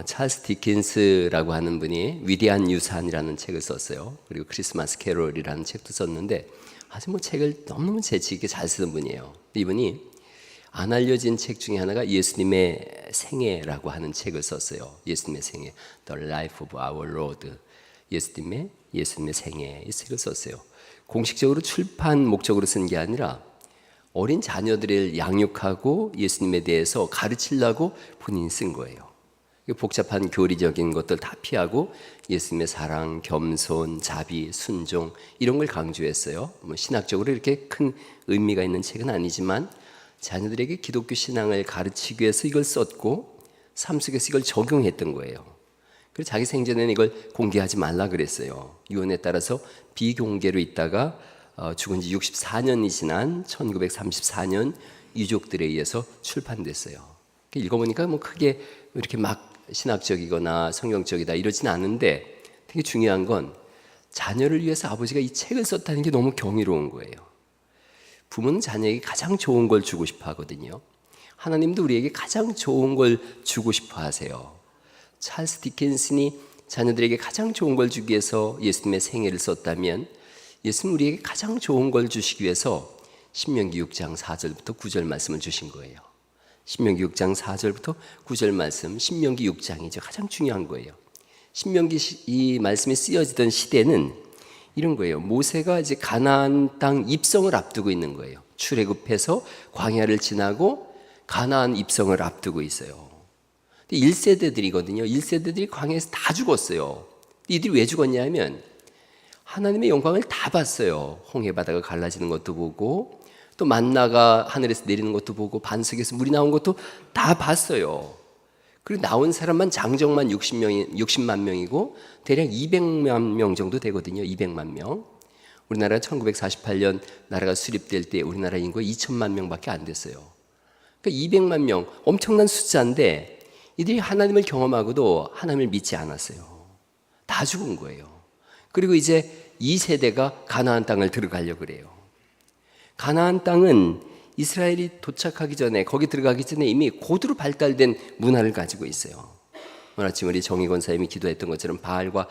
찰스 디킨스라고 하는 분이 위대한 유산이라는 책을 썼어요. 그리고 크리스마스 캐롤이라는 책도 썼는데 아주 책을 너무너무 재치 있게 잘 쓰는 분이에요. 이분이 안 알려진 책 중에 하나가 예수님의 생애라고 하는 책을 썼어요. 예수님의 생애, The Life of Our Lord. 예수님의 생애, 이 책을 썼어요. 공식적으로 출판 목적으로 쓴 게 아니라 어린 자녀들을 양육하고 예수님에 대해서 가르치려고 본인이 쓴 거예요. 복잡한 교리적인 것들 다 피하고 예수님의 사랑, 겸손, 자비, 순종 이런 걸 강조했어요. 신학적으로 이렇게 큰 의미가 있는 책은 아니지만 자녀들에게 기독교 신앙을 가르치기 위해서 이걸 썼고 삶 속에서 이걸 적용했던 거예요. 그래서 자기 생전에는 이걸 공개하지 말라 그랬어요. 유언에 따라서 비공개로 있다가 죽은 지 64년이 지난 1934년 유족들에 의해서 출판됐어요. 읽어보니까 크게 이렇게 막 신학적이거나 성경적이다 이러진 않은데 되게 중요한 건 자녀를 위해서 아버지가 이 책을 썼다는 게 너무 경이로운 거예요. 부모는 자녀에게 가장 좋은 걸 주고 싶어 하거든요. 하나님도 우리에게 가장 좋은 걸 주고 싶어 하세요. 찰스 디킨슨이 자녀들에게 가장 좋은 걸 주기 위해서 예수님의 생애를 썼다면 예수님 우리에게 가장 좋은 걸 주시기 위해서 신명기 6장 4절부터 9절 말씀을 주신 거예요. 신명기 6장 4절부터 9절 말씀, 신명기 6장이죠. 가장 중요한 거예요. 신명기 이 말씀이 쓰여지던 시대는 이런 거예요. 모세가 이제 가나안 땅 입성을 앞두고 있는 거예요. 출애굽해서 광야를 지나고 가나안 입성을 앞두고 있어요. 1세대들이거든요. 1세대들이 광야에서 다 죽었어요. 이들이 왜 죽었냐면 하나님의 영광을 다 봤어요. 홍해 바다가 갈라지는 것도 보고 또 만나가 하늘에서 내리는 것도 보고 반석에서 물이 나온 것도 다 봤어요. 그리고 나온 사람만 장정만 60만 명이고 대략 200만 명 정도 되거든요. 200만 명. 우리나라 1948년 나라가 수립될 때 우리나라 인구가 2천만 명밖에 안 됐어요. 그러니까 200만 명 엄청난 숫자인데 이들이 하나님을 경험하고도 하나님을 믿지 않았어요. 다 죽은 거예요. 그리고 이제 2세대가 가나안 땅을 들어가려고 그래요. 가나안 땅은 이스라엘이 도착하기 전에 거기 들어가기 전에 이미 고도로 발달된 문화를 가지고 있어요. 오늘 아침 우리 정희 권사님이 기도했던 것처럼 바알과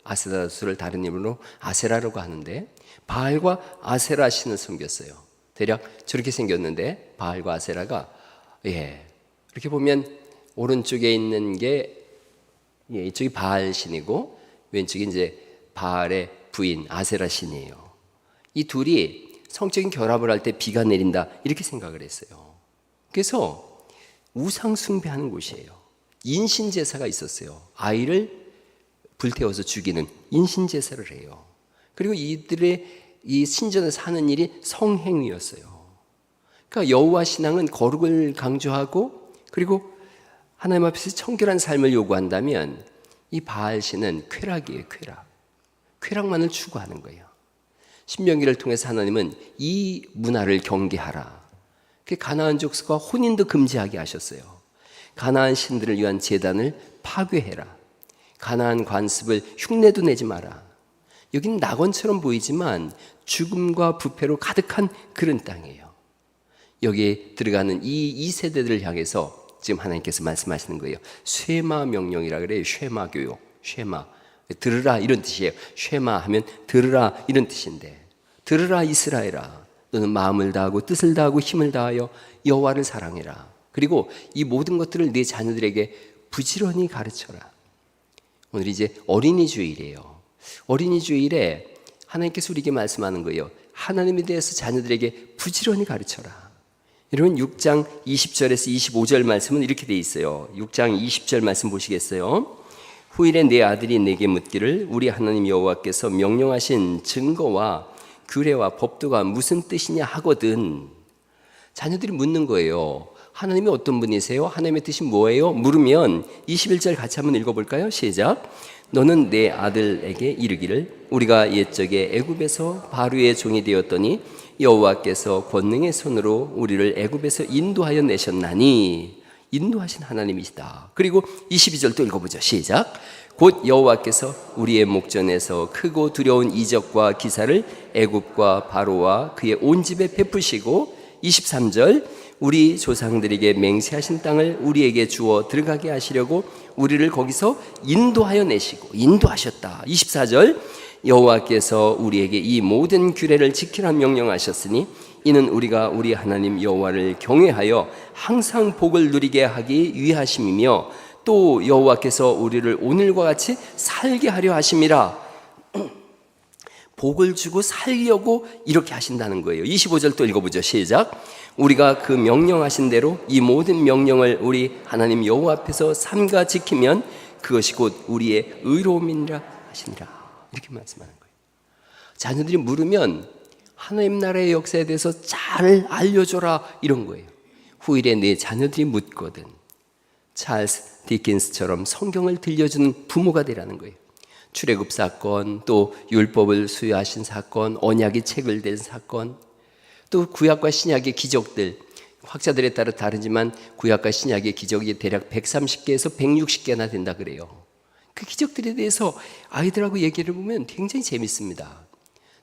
아세라수를 다른 이름으로 아세라라고 하는데 바알과 아세라 신을 섬겼어요. 대략 저렇게 생겼는데 바알과 아세라가 이렇게 보면 오른쪽에 있는 게 이쪽이 바알 신이고 왼쪽이 이제 바알의 부인 아세라 신이에요. 이 둘이 성적인 결합을 할 때 비가 내린다 이렇게 생각을 했어요. 그래서 우상 숭배하는 곳이에요. 인신제사가 있었어요. 아이를 불태워서 죽이는 인신제사를 해요. 그리고 이들의 이 신전에서 하는 일이 성행위였어요. 그러니까 여호와 신앙은 거룩을 강조하고 그리고 하나님 앞에서 청결한 삶을 요구한다면 이 바알 신은 쾌락이에요. 쾌락만을 추구하는 거예요. 신명기를 통해서 하나님은 이 문화를 경계하라. 가나안 족속과 혼인도 금지하게 하셨어요. 가나안 신들을 위한 제단을 파괴해라. 가나안 관습을 흉내도 내지 마라. 여기는 낙원처럼 보이지만 죽음과 부패로 가득한 그런 땅이에요. 여기에 들어가는 이 세대들을 향해서 지금 하나님께서 말씀하시는 거예요. 쉐마 명령이라 그래요. 쉐마 교육. 쉐마. 들으라 이런 뜻이에요. 쉐마 하면 들으라 이런 뜻인데 들으라 이스라엘아 너는 마음을 다하고 뜻을 다하고 힘을 다하여 여호와를 사랑해라. 그리고 이 모든 것들을 네 자녀들에게 부지런히 가르쳐라. 오늘 이제 어린이 주일이에요. 어린이 주일에 하나님께서 우리에게 말씀하는 거예요. 하나님에 대해서 자녀들에게 부지런히 가르쳐라. 여러분 6장 20절에서 25절 말씀은 이렇게 돼 있어요. 6장 20절 말씀 보시겠어요? 후일에 내 아들이 내게 묻기를 우리 하나님 여호와께서 명령하신 증거와 규례와 법도가 무슨 뜻이냐 하거든. 자녀들이 묻는 거예요. 하나님이 어떤 분이세요? 하나님의 뜻이 뭐예요? 물으면 21절 같이 한번 읽어볼까요? 시작. 너는 내 아들에게 이르기를 우리가 옛적에 애굽에서 바로의 종이 되었더니 여호와께서 권능의 손으로 우리를 애굽에서 인도하여 내셨나니 인도하신 하나님이시다. 그리고 22절 또 읽어보죠. 시작. 곧 여호와께서 우리의 목전에서 크고 두려운 이적과 기사를 애굽과 바로와 그의 온 집에 베푸시고 23절 우리 조상들에게 맹세하신 땅을 우리에게 주어 들어가게 하시려고 우리를 거기서 인도하여 내시고 인도하셨다. 24절 여호와께서 우리에게 이 모든 규례를 지키라 명령하셨으니 이는 우리가 우리 하나님 여호와를 경외하여 항상 복을 누리게 하기 위하심이며 또 여호와께서 우리를 오늘과 같이 살게 하려 하심이라. 복을 주고 살려고 이렇게 하신다는 거예요. 25절 또 읽어보죠. 시작. 우리가 그 명령하신 대로 이 모든 명령을 우리 하나님 여호와 앞에서 삼가 지키면 그것이 곧 우리의 의로움이니라 하시니라. 이렇게 말씀하는 거예요. 자녀들이 물으면 하나님 나라의 역사에 대해서 잘 알려줘라 이런 거예요. 후일에 내 자녀들이 묻거든 찰스 디킨스처럼 성경을 들려주는 부모가 되라는 거예요. 출애굽 사건, 또 율법을 수여하신 사건, 언약이 체결된 사건, 또 구약과 신약의 기적들, 학자들에 따라 다르지만 구약과 신약의 기적이 대략 130개에서 160개나 된다 그래요. 그 기적들에 대해서 아이들하고 얘기를 보면 굉장히 재밌습니다.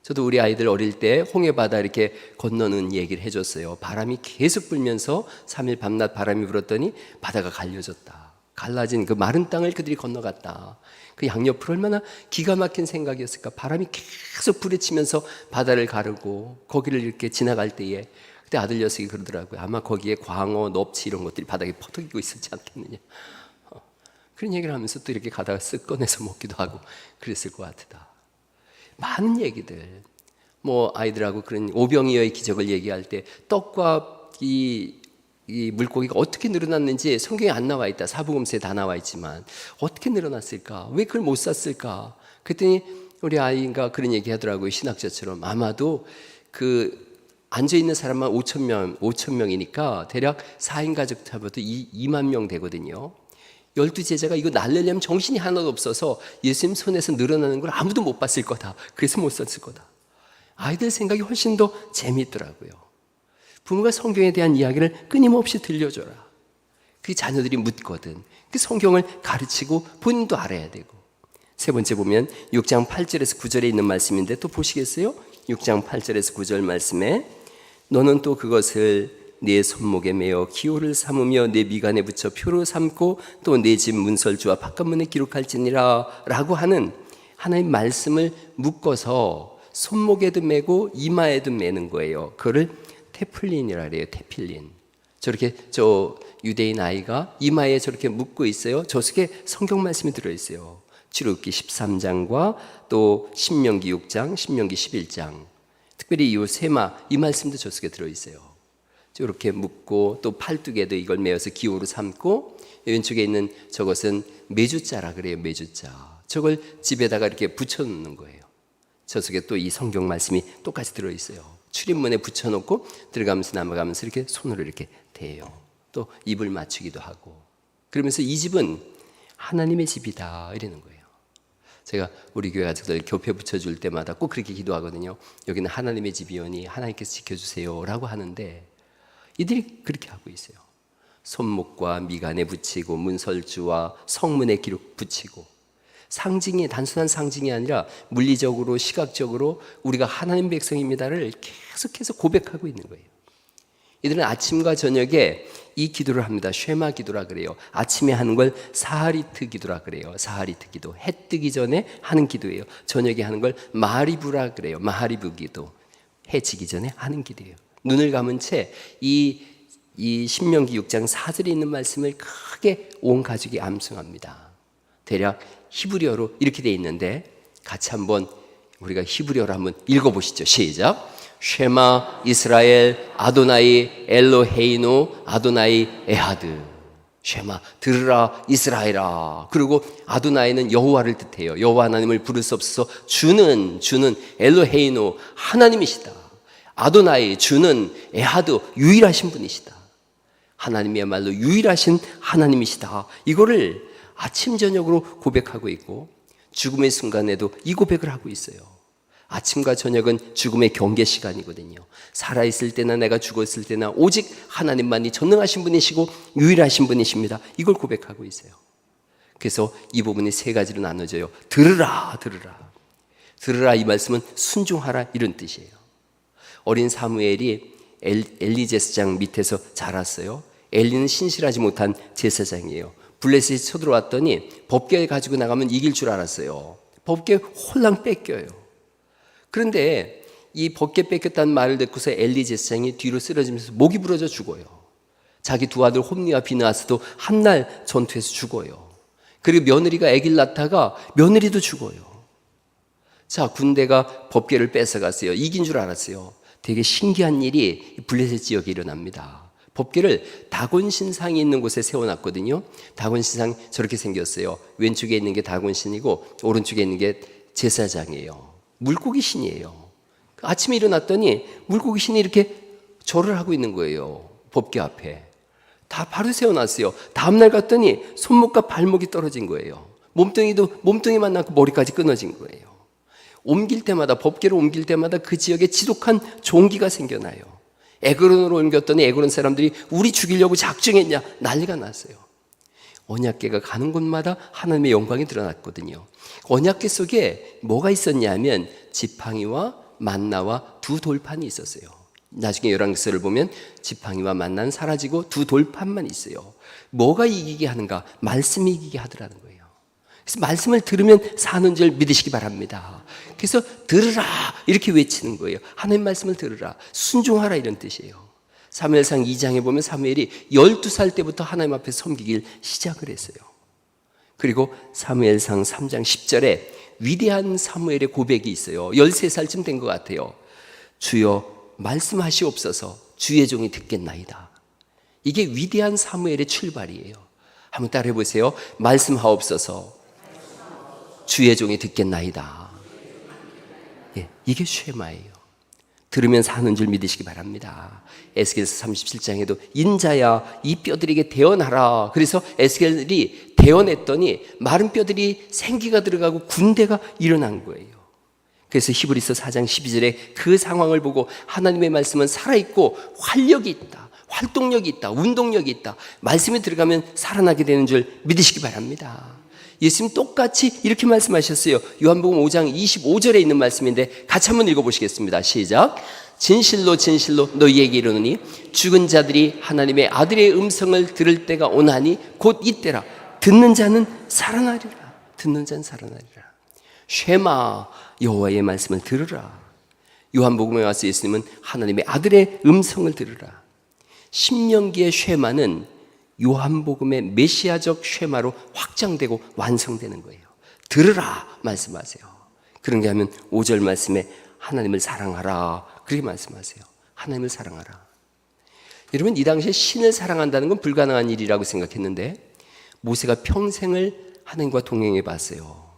저도 우리 아이들 어릴 때 홍해바다 이렇게 건너는 얘기를 해줬어요. 바람이 계속 불면서 3일 밤낮 바람이 불었더니 바다가 갈려졌다. 갈라진 그 마른 땅을 그들이 건너갔다. 그 양옆으로 얼마나 기가 막힌 생각이었을까. 바람이 계속 부딪히면서 바다를 가르고 거기를 이렇게 지나갈 때에 그때 아들 녀석이 그러더라고요. 아마 거기에 광어, 넙치 이런 것들이 바닥에 퍼덕이고 있었지 않겠느냐. 그런 얘기를 하면서 또 이렇게 가다가 쓱 꺼내서 먹기도 하고 그랬을 것 같다. 많은 얘기들, 뭐 아이들하고 그런 오병이어의 기적을 얘기할 때 떡과 이 물고기가 어떻게 늘어났는지 성경에 안 나와 있다. 사복음서에 다 나와 있지만 어떻게 늘어났을까? 왜 그걸 못 샀을까? 그랬더니 우리 아이가 그런 얘기 하더라고요. 신학자처럼. 아마도 그 앉아있는 사람만 5천 명이니까 대략 4인 가족 잡아도 2만 명 되거든요. 12제자가 이거 날리려면 정신이 하나도 없어서 예수님 손에서 늘어나는 걸 아무도 못 봤을 거다. 그래서 못 썼을 거다. 아이들 생각이 훨씬 더 재미있더라고요. 부모가 성경에 대한 이야기를 끊임없이 들려줘라. 그 자녀들이 묻거든. 그 성경을 가르치고 본인도 알아야 되고. 세 번째 보면 6장 8절에서 9절에 있는 말씀인데 또 보시겠어요? 6장 8절에서 9절 말씀에 너는 또 그것을 네 손목에 매어 기호를 삼으며 내 미간에 붙여 표로 삼고 또 내 집 문설주와 바깥문에 기록할지니라 라고 하는 하나님 말씀을 묶어서 손목에도 매고 이마에도 매는 거예요. 그거를 테플린이라 그래요. 테필린. 저렇게 저 유대인 아이가 이마에 저렇게 묶고 있어요. 저 속에 성경 말씀이 들어있어요. 출애굽기 13장과 또 신명기 6장, 신명기 11장. 특별히 이 세마 이 말씀도 저 속에 들어있어요. 이렇게 묶고 또 팔뚝에도 이걸 메어서 기호로 삼고 왼쪽에 있는 저것은 메주자라 그래요. 메주자. 저걸 집에다가 이렇게 붙여놓는 거예요. 저 속에 또 이 성경 말씀이 똑같이 들어있어요. 출입문에 붙여놓고 들어가면서 나가면서 이렇게 손으로 이렇게 대요. 또 입을 맞추기도 하고 그러면서 이 집은 하나님의 집이다 이러는 거예요. 제가 우리 교회 가족들 교패 붙여줄 때마다 꼭 그렇게 기도하거든요. 여기는 하나님의 집이오니 하나님께서 지켜주세요 라고 하는데 이들이 그렇게 하고 있어요. 손목과 미간에 붙이고 문설주와 성문에 기록 붙이고 상징이 단순한 상징이 아니라 물리적으로 시각적으로 우리가 하나님 백성입니다를 계속해서 고백하고 있는 거예요. 이들은 아침과 저녁에 이 기도를 합니다. 쉐마 기도라 그래요. 아침에 하는 걸 사하리트 기도라 그래요. 사하리트 기도. 해 뜨기 전에 하는 기도예요. 저녁에 하는 걸 마하리브라 그래요. 마하리브 기도. 해 지기 전에 하는 기도예요. 눈을 감은 채 이 신명기 6장 4절에 있는 말씀을 크게 온 가족이 암송합니다. 대략 히브리어로 이렇게 되어 있는데 같이 한번 우리가 히브리어로 한번 읽어보시죠. 시작. 쉐마 이스라엘 아도나이 엘로헤이노 아도나이 에하드. 쉐마 들으라 이스라엘아. 그리고 아도나이는 여호와를 뜻해요. 여호와 하나님을 부를 수 없어서 주는 엘로헤이노 하나님이시다. 아도나이 주는 에하드 유일하신 분이시다. 하나님이야말로 유일하신 하나님이시다. 이거를 아침 저녁으로 고백하고 있고 죽음의 순간에도 이 고백을 하고 있어요. 아침과 저녁은 죽음의 경계 시간이거든요. 살아있을 때나 내가 죽었을 때나 오직 하나님만이 전능하신 분이시고 유일하신 분이십니다. 이걸 고백하고 있어요. 그래서 이 부분이 세 가지로 나눠져요. 들으라 들으라 이 말씀은 순종하라 이런 뜻이에요. 어린 사무엘이 엘리 제사장 밑에서 자랐어요. 엘리는 신실하지 못한 제사장이에요. 블레셋이 쳐들어왔더니 법궤 가지고 나가면 이길 줄 알았어요. 법궤 홀랑 뺏겨요. 그런데 이 법궤 뺏겼다는 말을 듣고서 엘리 제사장이 뒤로 쓰러지면서 목이 부러져 죽어요. 자기 두 아들 홈니와 비느하스도 한날 전투에서 죽어요. 그리고 며느리가 아기를 낳다가 며느리도 죽어요. 자, 군대가 법궤를 뺏어갔어요. 이긴 줄 알았어요. 되게 신기한 일이 블레셋 지역에 일어납니다. 법궤를 다곤 신상이 있는 곳에 세워놨거든요. 다곤 신상 저렇게 생겼어요. 왼쪽에 있는 게 다곤 신이고 오른쪽에 있는 게 제사장이에요. 물고기 신이에요. 아침에 일어났더니 물고기 신이 이렇게 절을 하고 있는 거예요. 법궤 앞에. 다 바로 세워놨어요. 다음날 갔더니 손목과 발목이 떨어진 거예요. 몸뚱이만 남고 머리까지 끊어진 거예요. 옮길 때마다, 법궤를 옮길 때마다 그 지역에 지독한 종기가 생겨나요. 에그론으로 옮겼더니 에그론 사람들이 우리 죽이려고 작정했냐 난리가 났어요. 언약궤가 가는 곳마다 하나님의 영광이 드러났거든요. 언약궤 속에 뭐가 있었냐면 지팡이와 만나와 두 돌판이 있었어요. 나중에 열왕기서를 보면 지팡이와 만나는 사라지고 두 돌판만 있어요. 뭐가 이기게 하는가? 말씀이 이기게 하더라는 거예요. 그래서 말씀을 들으면 사는 줄 믿으시기 바랍니다. 그래서 들으라 이렇게 외치는 거예요. 하나님 말씀을 들으라, 순종하라 이런 뜻이에요. 사무엘상 2장에 보면 사무엘이 12살 때부터 하나님 앞에 섬기길 시작을 했어요. 그리고 사무엘상 3장 10절에 위대한 사무엘의 고백이 있어요. 13살쯤 된 것 같아요. 주여 말씀하시옵소서, 주의 종이 듣겠나이다. 이게 위대한 사무엘의 출발이에요. 한번 따라해 보세요. 말씀하옵소서, 주의 종이 듣겠나이다. 예, 이게 쉐마예요. 들으면 사는 줄 믿으시기 바랍니다. 에스겔서 37장에도 인자야 이 뼈들에게 대언하라. 그래서 에스겔이 대언했더니 마른 뼈들이 생기가 들어가고 군대가 일어난 거예요. 그래서 히브리서 4장 12절에 그 상황을 보고 하나님의 말씀은 살아있고 활력이 있다, 활동력이 있다, 운동력이 있다, 말씀이 들어가면 살아나게 되는 줄 믿으시기 바랍니다. 예수님 똑같이 이렇게 말씀하셨어요. 요한복음 5장 25절에 있는 말씀인데 같이 한번 읽어보시겠습니다. 시작. 진실로 진실로 너희에게 이르노니 죽은 자들이 하나님의 아들의 음성을 들을 때가 오나니 곧 이때라. 듣는 자는 살아나리라. 듣는 자는 살아나리라. 쉐마, 여호와의 말씀을 들으라. 요한복음에 와서 예수님은 하나님의 아들의 음성을 들으라. 신명기의 쉐마는 요한복음의 메시아적 쉐마로 확장되고 완성되는 거예요. 들으라 말씀하세요. 그런 게 하면 5절 말씀에 하나님을 사랑하라 그렇게 말씀하세요. 하나님을 사랑하라. 여러분, 이 당시에 신을 사랑한다는 건 불가능한 일이라고 생각했는데 모세가 평생을 하나님과 동행해 봤어요.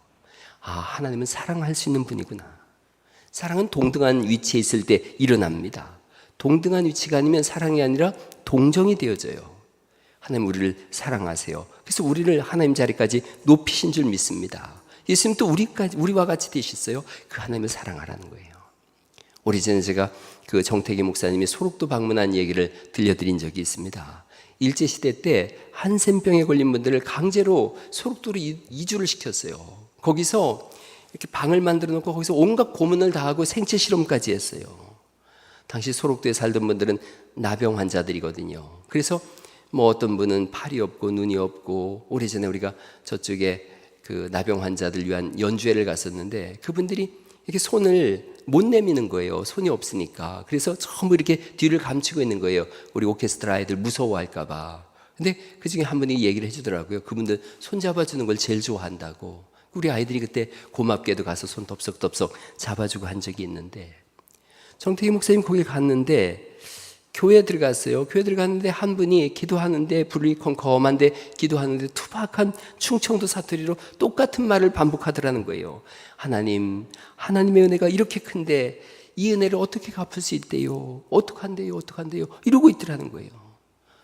아, 하나님은 사랑할 수 있는 분이구나. 사랑은 동등한 위치에 있을 때 일어납니다. 동등한 위치가 아니면 사랑이 아니라 동정이 되어져요. 하나님 우리를 사랑하세요. 그래서 우리를 하나님 자리까지 높이신 줄 믿습니다. 예수님 또 우리와 같이 되셨어요. 그 하나님을 사랑하라는 거예요. 오래전에 제가 그 정태기 목사님이 소록도 방문한 얘기를 들려드린 적이 있습니다. 일제시대 때 한센병에 걸린 분들을 강제로 소록도로 이주를 시켰어요. 거기서 이렇게 방을 만들어 놓고 거기서 온갖 고문을 다 하고 생체 실험까지 했어요. 당시 소록도에 살던 분들은 나병 환자들이거든요. 그래서 뭐 어떤 분은 팔이 없고 눈이 없고, 오래전에 우리가 저쪽에 그 나병 환자들 위한 연주회를 갔었는데 그분들이 이렇게 손을 못 내미는 거예요. 손이 없으니까. 그래서 전부 이렇게 뒤를 감추고 있는 거예요. 우리 오케스트라 아이들 무서워할까 봐. 근데 그 중에 한 분이 얘기를 해주더라고요. 그분들 손 잡아주는 걸 제일 좋아한다고. 우리 아이들이 그때 고맙게도 가서 손 덥석덥석 잡아주고 한 적이 있는데, 정태기 목사님 거기 갔는데 교회 들어갔어요. 교회 들어갔는데 한 분이 기도하는데 불이 컴컴한데 기도하는데 투박한 충청도 사투리로 똑같은 말을 반복하더라는 거예요. 하나님, 하나님의 은혜가 이렇게 큰데 이 은혜를 어떻게 갚을 수 있대요? 어떡한대요? 어떡한대요? 이러고 있더라는 거예요.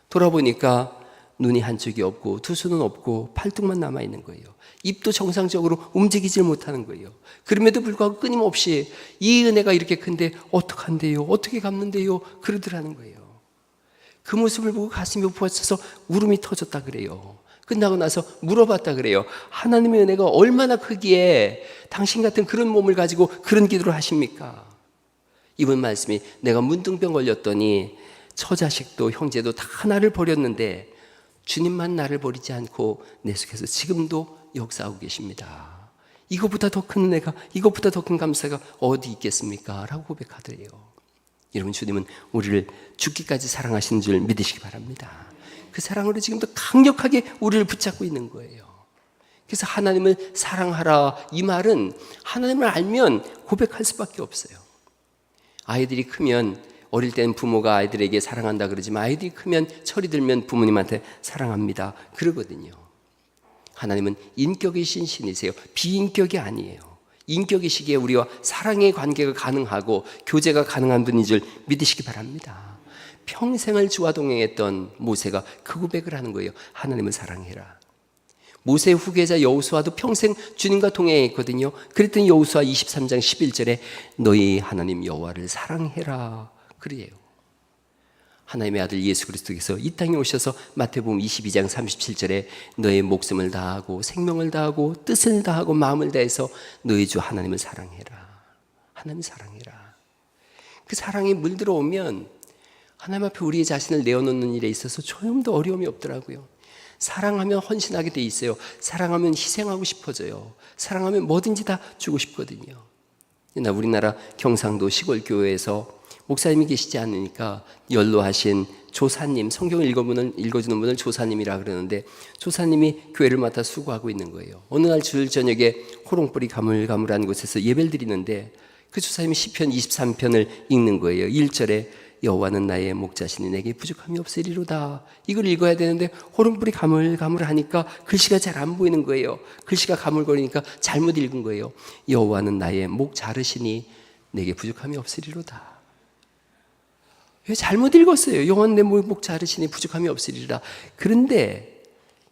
돌아보니까 눈이 한쪽이 없고 두 손은 없고 팔뚝만 남아있는 거예요. 입도 정상적으로 움직이질 못하는 거예요. 그럼에도 불구하고 끊임없이 이 은혜가 이렇게 큰데 어떡한대요? 어떻게 갚는데요? 그러더라는 거예요. 그 모습을 보고 가슴이 부어져서 울음이 터졌다 그래요. 끝나고 나서 물어봤다 그래요. 하나님의 은혜가 얼마나 크기에 당신 같은 그런 몸을 가지고 그런 기도를 하십니까? 이번 말씀이 내가 문둥병 걸렸더니 처자식도 형제도 다 나를 버렸는데 주님만 나를 버리지 않고 내 속에서 지금도 역사하고 계십니다. 이거보다 더 큰 은혜가, 이거보다 더 큰 감사가 어디 있겠습니까? 라고 고백하더래요. 여러분, 주님은 우리를 죽기까지 사랑하시는 줄 믿으시기 바랍니다. 그 사랑으로 지금도 강력하게 우리를 붙잡고 있는 거예요. 그래서 하나님을 사랑하라, 이 말은 하나님을 알면 고백할 수밖에 없어요. 아이들이 크면, 어릴 때는 부모가 아이들에게 사랑한다 그러지만 아이들이 크면, 철이 들면 부모님한테 사랑합니다 그러거든요. 하나님은 인격이신 신이세요. 비인격이 아니에요. 인격이시기에 우리와 사랑의 관계가 가능하고 교제가 가능한 분인 줄 믿으시기 바랍니다. 평생을 주와 동행했던 모세가 그 고백을 하는 거예요. 하나님을 사랑해라. 모세의 후계자 여호수아도 평생 주님과 동행했거든요. 그랬더니 여호수아 23장 11절에 너희 하나님 여호와를 사랑해라 그래요. 하나님의 아들 예수 그리스도께서 이 땅에 오셔서 마태복음 22장 37절에 너의 목숨을 다하고 생명을 다하고 뜻을 다하고 마음을 다해서 너희 주 하나님을 사랑해라. 하나님 사랑해라. 그 사랑이 물들어오면 하나님 앞에 우리의 자신을 내어놓는 일에 있어서 조금도 어려움이 없더라고요. 사랑하면 헌신하게 돼 있어요. 사랑하면 희생하고 싶어져요. 사랑하면 뭐든지 다 주고 싶거든요. 나 우리나라 경상도 시골 교회에서 목사님이 계시지 않으니까 연로하신 조사님, 성경을 읽어주는 분을 조사님이라 그러는데 조사님이 교회를 맡아 수고하고 있는 거예요. 어느 날 주일 저녁에 호롱불이 가물가물한 곳에서 예배를 드리는데 그 조사님이 시편 23편을 읽는 거예요. 1절에 여호와는 나의 목자시니 내게 부족함이 없으리로다. 이걸 읽어야 되는데 호롱불이 가물가물하니까 글씨가 잘 안 보이는 거예요. 글씨가 가물거리니까 잘못 읽은 거예요. 여호와는 나의 목 자르시니 내게 부족함이 없으리로다. 왜 잘못 읽었어요? 여호와는 내 목 자르시니 부족함이 없으리라. 그런데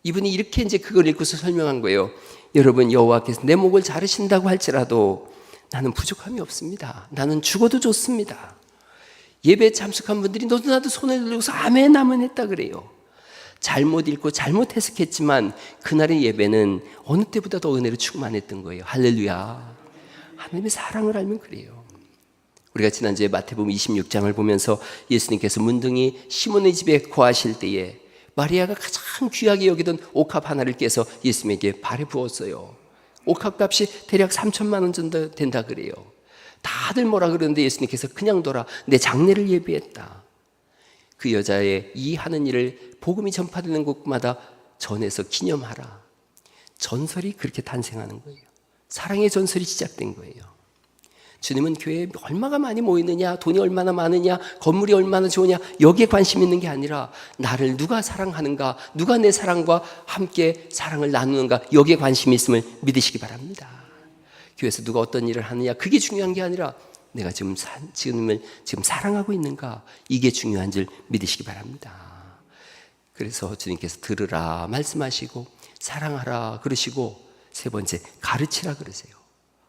이분이 이렇게 이제 그걸 읽고서 설명한 거예요. 여러분, 여호와께서 내 목을 자르신다고 할지라도 나는 부족함이 없습니다. 나는 죽어도 좋습니다. 예배에 참석한 분들이 너도 나도 손을 들고서 아멘 아멘 했다 그래요. 잘못 읽고 잘못 해석했지만 그날의 예배는 어느 때보다 더 은혜로 충만했던 거예요. 할렐루야. 하나님의 사랑을 알면 그래요. 우리가 지난주에 마태복음 26장을 보면서 예수님께서 문둥이 시몬의 집에 거하실 때에 마리아가 가장 귀하게 여기던 옥합 하나를 깨서 예수님에게 발에 부었어요. 옥합값이 대략 3천만 원 정도 된다 그래요. 다들 뭐라 그러는데 예수님께서 그냥 둬라. 내 장례를 예비했다. 그 여자의 이 하는 일을 복음이 전파되는 곳마다 전해서 기념하라. 전설이 그렇게 탄생하는 거예요. 사랑의 전설이 시작된 거예요. 주님은 교회에 얼마나 많이 모이느냐, 돈이 얼마나 많으냐, 건물이 얼마나 좋으냐, 여기에 관심 있는 게 아니라 나를 누가 사랑하는가, 누가 내 사랑과 함께 사랑을 나누는가, 여기에 관심이 있음을 믿으시기 바랍니다. 교회에서 누가 어떤 일을 하느냐, 그게 중요한 게 아니라 내가 지금 사랑하고 있는가, 이게 중요한 줄 믿으시기 바랍니다. 그래서 주님께서 들으라 말씀하시고 사랑하라 그러시고 세 번째 가르치라 그러세요.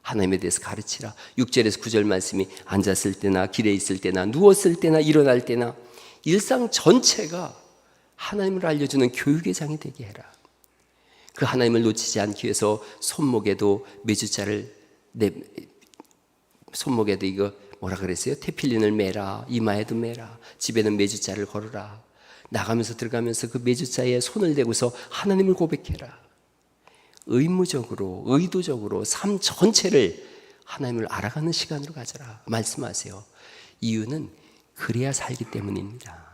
하나님에 대해서 가르치라. 6절에서 9절 말씀이 앉았을 때나 길에 있을 때나 누웠을 때나 일어날 때나 일상 전체가 하나님을 알려주는 교육의 장이 되게 해라. 그 하나님을 놓치지 않기 위해서 손목에도 매주자를 손목에도 이거 뭐라 그랬어요? 테필린을 매라. 이마에도 매라. 집에는 매주자를 걸어라. 나가면서 들어가면서 그 매주자에 손을 대고서 하나님을 고백해라. 의무적으로, 의도적으로 삶 전체를 하나님을 알아가는 시간으로 가져라 말씀하세요. 이유는 그래야 살기 때문입니다.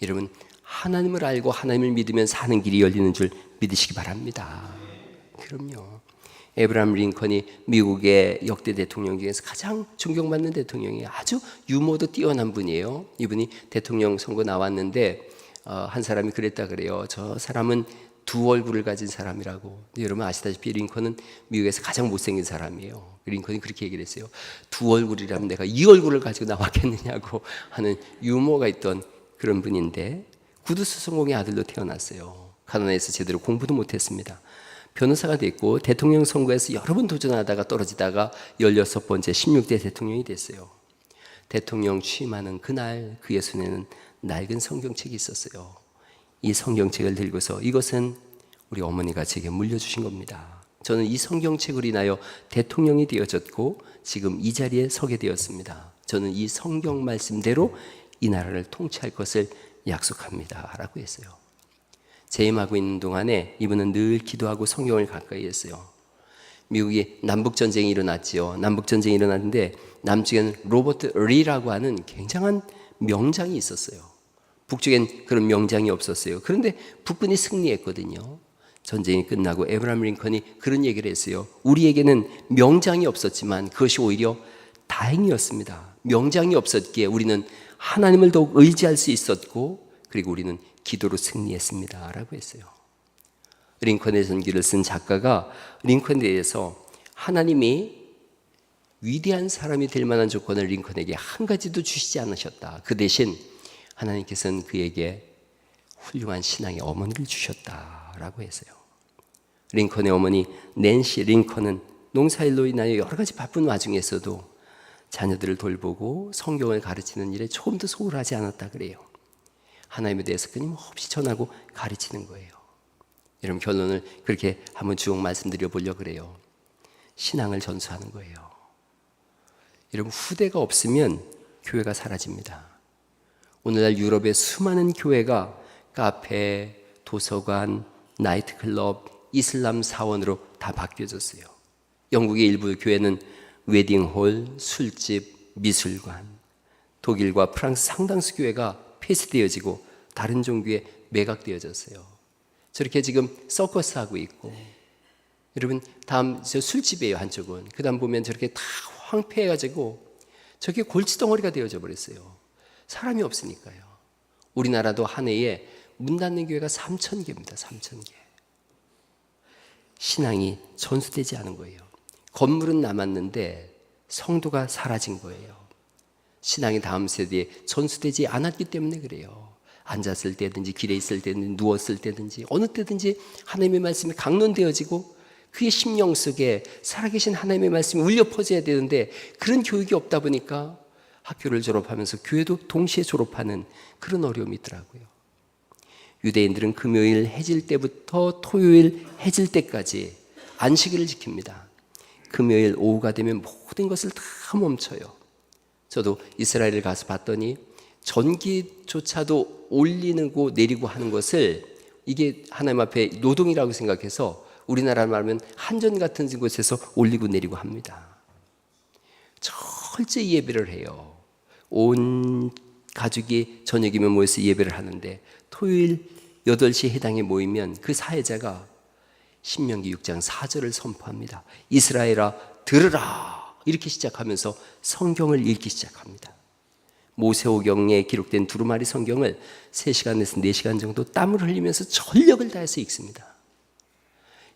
여러분, 하나님을 알고 하나님을 믿으면 사는 길이 열리는 줄 믿으시기 바랍니다. 그럼요. 에브라함 링컨이 미국의 역대 대통령 중에서 가장 존경받는 대통령이에요. 아주 유머도 뛰어난 분이에요. 이분이 대통령 선거 나왔는데 한 사람이 그랬다 그래요. 저 사람은 두 얼굴을 가진 사람이라고. 여러분 아시다시피 링컨은 미국에서 가장 못생긴 사람이에요. 링컨이 그렇게 얘기를 했어요. 두 얼굴이라면 내가 이 얼굴을 가지고 나왔겠느냐고 하는 유머가 있던 그런 분인데 구두수성공의 아들로 태어났어요. 가난해서 제대로 공부도 못했습니다. 변호사가 됐고 대통령 선거에서 여러 번 도전하다가 떨어지다가 16번째 16대 대통령이 됐어요. 대통령 취임하는 그날 그의 손에는 낡은 성경책이 있었어요. 이 성경책을 들고서 이것은 우리 어머니가 제게 물려주신 겁니다. 저는 이 성경책으로 인하여 대통령이 되어졌고 지금 이 자리에 서게 되었습니다. 저는 이 성경 말씀대로 이 나라를 통치할 것을 약속합니다 라고 했어요. 재임하고 있는 동안에 이분은 늘 기도하고 성경을 가까이 했어요. 미국이 남북전쟁이 일어났지요. 남북전쟁이 일어났는데 남쪽에는 로버트 리라고 하는 굉장한 명장이 있었어요. 북쪽엔 그런 명장이 없었어요. 그런데 북군이 승리했거든요. 전쟁이 끝나고 에브라임 링컨이 그런 얘기를 했어요. 우리에게는 명장이 없었지만 그것이 오히려 다행이었습니다. 명장이 없었기에 우리는 하나님을 더욱 의지할 수 있었고, 그리고 우리는 기도로 승리했습니다 라고 했어요. 링컨의 전기를 쓴 작가가 링컨에 대해서 하나님이 위대한 사람이 될 만한 조건을 링컨에게 한 가지도 주시지 않으셨다. 그 대신 하나님께서는 그에게 훌륭한 신앙의 어머니를 주셨다라고 했어요. 링컨의 어머니 낸시 링컨은 농사일로 인하여 여러 가지 바쁜 와중에서도 자녀들을 돌보고 성경을 가르치는 일에 조금도 소홀하지 않았다 그래요. 하나님에 대해서 끊임없이 전하고 가르치는 거예요. 여러분, 결론을 그렇게 한번 쭉 말씀드려 보려고 그래요. 신앙을 전수하는 거예요. 여러분, 후대가 없으면 교회가 사라집니다. 오늘날 유럽의 수많은 교회가 카페, 도서관, 나이트클럽, 이슬람 사원으로 다 바뀌어졌어요. 영국의 일부 교회는 웨딩홀, 술집, 미술관, 독일과 프랑스 상당수 교회가 폐쇄되어지고 다른 종교에 매각되어졌어요. 저렇게 지금 서커스 하고 있고, 여러분 다음 저 술집이에요. 한쪽은 그 다음 보면 저렇게 다 황폐해가지고 저게 골칫덩어리가 되어져 버렸어요. 사람이 없으니까요. 우리나라도 한 해에 문 닫는 교회가 3,000개입니다. 3,000개. 신앙이 전수되지 않은 거예요. 건물은 남았는데 성도가 사라진 거예요. 신앙이 다음 세대에 전수되지 않았기 때문에 그래요. 앉았을 때든지 길에 있을 때든지 누웠을 때든지 어느 때든지 하나님의 말씀이 강론되어지고 그의 심령 속에 살아계신 하나님의 말씀이 울려 퍼져야 되는데 그런 교육이 없다 보니까 학교를 졸업하면서 교회도 동시에 졸업하는 그런 어려움이 있더라고요. 유대인들은 금요일 해질 때부터 토요일 해질 때까지 안식일을 지킵니다. 금요일 오후가 되면 모든 것을 다 멈춰요. 저도 이스라엘을 가서 봤더니 전기조차도 올리고 내리고 하는 것을 이게 하나님 앞에 노동이라고 생각해서 우리나라 말하면 한전 같은 곳에서 올리고 내리고 합니다. 철저히 예배를 해요. 온 가족이 저녁이면 모여서 예배를 하는데 토요일 8시에 해당에 모이면 그 사회자가 신명기 6장 4절을 선포합니다. 이스라엘아 들으라 이렇게 시작하면서 성경을 읽기 시작합니다. 모세오경에 기록된 두루마리 성경을 3시간에서 4시간 정도 땀을 흘리면서 전력을 다해서 읽습니다.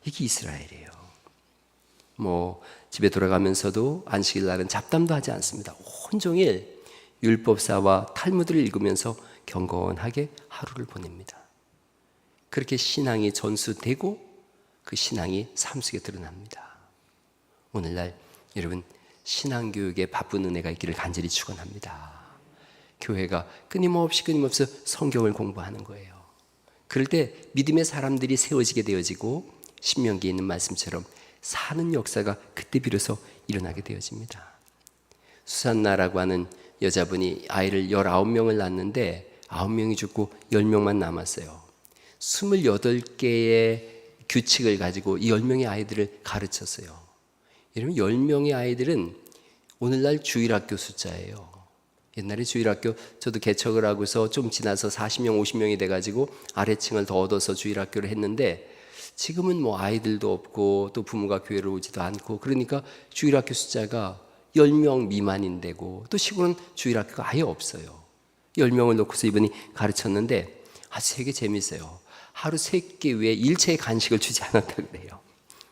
이게 이스라엘이에요. 집에 돌아가면서도 안식일 날은 잡담도 하지 않습니다. 온종일 율법사와 탈무드를 읽으면서 경건하게 하루를 보냅니다. 그렇게 신앙이 전수되고 그 신앙이 삶 속에 드러납니다. 오늘날 여러분 신앙교육에 바쁜 은혜가 있기를 간절히 축원합니다. 교회가 끊임없이 성경을 공부하는 거예요. 그럴 때 믿음의 사람들이 세워지게 되어지고 신명기에 있는 말씀처럼 사는 역사가 그때 비로소 일어나게 되어집니다. 수산나라고 하는 여자분이 아이를 19명을 낳았는데 9명이 죽고 10명만 남았어요. 28개의 규칙을 가지고 이 10명의 아이들을 가르쳤어요. 여러분 10명의 아이들은 오늘날 주일학교 숫자예요. 옛날에 주일학교 저도 개척을 하고서 좀 지나서 40명 50명이 돼가지고 아래층을 더 얻어서 주일학교를 했는데 지금은 아이들도 없고 또 부모가 교회를 오지도 않고 그러니까 주일학교 숫자가 10명 미만인데고 또 시골은 주일학교가 아예 없어요. 10명을 놓고서 이분이 가르쳤는데 아주 되게 재밌어요. 하루 3끼 외에 일체의 간식을 주지 않았다고 그래요.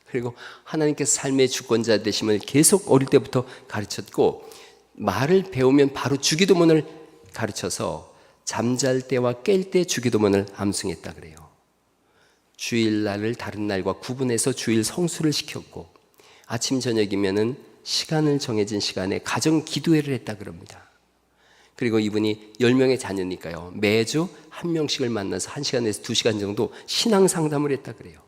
그리고 하나님께서 삶의 주권자 되심을 계속 어릴 때부터 가르쳤고 말을 배우면 바로 주기도문을 가르쳐서 잠잘 때와 깰 때 주기도문을 암송했다 그래요. 주일날을 다른 날과 구분해서 주일 성수를 시켰고 아침 저녁이면은 시간을 정해진 시간에 가정 기도회를 했다 그럽니다. 그리고 이분이 10명의 자녀니까요. 매주 한 명씩을 만나서 1시간에서 2시간 정도 신앙 상담을 했다 그래요.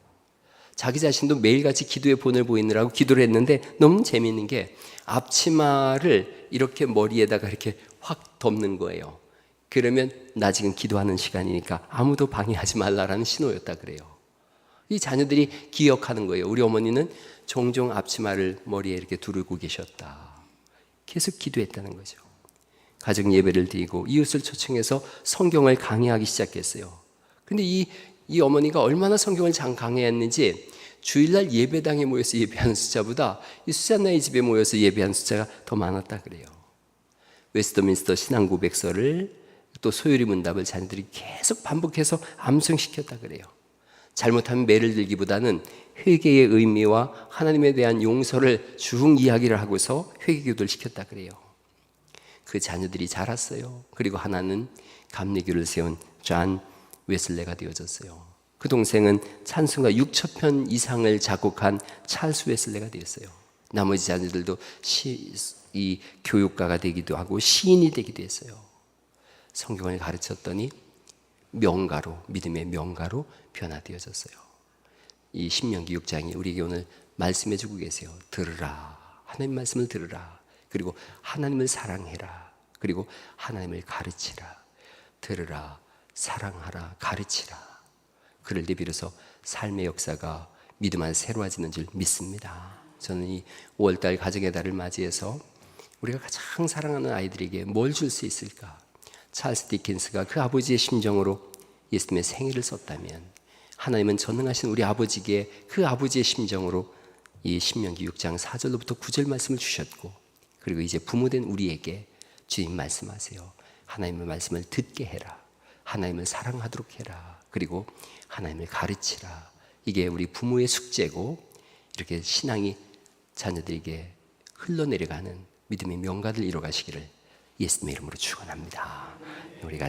자기 자신도 매일같이 기도의 본을 보이느라고 기도를 했는데 너무 재미있는 게 앞치마를 이렇게 머리에다가 이렇게 확 덮는 거예요. 그러면 나 지금 기도하는 시간이니까 아무도 방해하지 말라라는 신호였다 그래요. 이 자녀들이 기억하는 거예요. 우리 어머니는 종종 앞치마를 머리에 이렇게 두르고 계셨다. 계속 기도했다는 거죠. 가정 예배를 드리고 이웃을 초청해서 성경을 강의하기 시작했어요. 근데 이 어머니가 얼마나 성경을 강의했는지 주일날 예배당에 모여서 예배하는 숫자보다 이 수잔나의 집에 모여서 예배하는 숫자가 더 많았다 그래요. 웨스트민스터 신앙고백서를 또 소요리 문답을 자녀들이 계속 반복해서 암송시켰다 그래요. 잘못하면 매를 들기보다는 회개의 의미와 하나님에 대한 용서를 쭉 이야기를 하고서 회개기도를 시켰다 그래요. 그 자녀들이 자랐어요. 그리고 하나는 감리교를 세운 존 웨슬레가 되어졌어요. 그 동생은 찬송가 6,000편 이상을 작곡한 찰스 웨슬레가 되었어요. 나머지 자녀들도 이 교육가가 되기도 하고 시인이 되기도 했어요. 성경을 가르쳤더니 명가로, 믿음의 명가로 변화되어졌어요. 이 신명기 6장이 우리에게 오늘 말씀해 주고 계세요. 들으라. 하나님 말씀을 들으라. 그리고 하나님을 사랑해라. 그리고 하나님을 가르치라. 들으라. 사랑하라. 가르치라. 그럴 때 비로소 삶의 역사가 믿음 안에 새로워지는 줄 믿습니다. 저는 이 5월달 가정의 달을 맞이해서 우리가 가장 사랑하는 아이들에게 뭘 줄 수 있을까? 찰스 디킨스가 그 아버지의 심정으로 예수님의 생일을 썼다면 하나님은 전능하신 우리 아버지에게 그 아버지의 심정으로 이 신명기 6장 4절로부터 9절 말씀을 주셨고, 그리고 이제 부모된 우리에게 주님 말씀하세요. 하나님의 말씀을 듣게 해라. 하나님을 사랑하도록 해라. 그리고 하나님을 가르치라. 이게 우리 부모의 숙제고, 이렇게 신앙이 자녀들에게 흘러내려가는 믿음의 명가를 이뤄가시기를 예수님의 이름으로 축원합니다. 우리가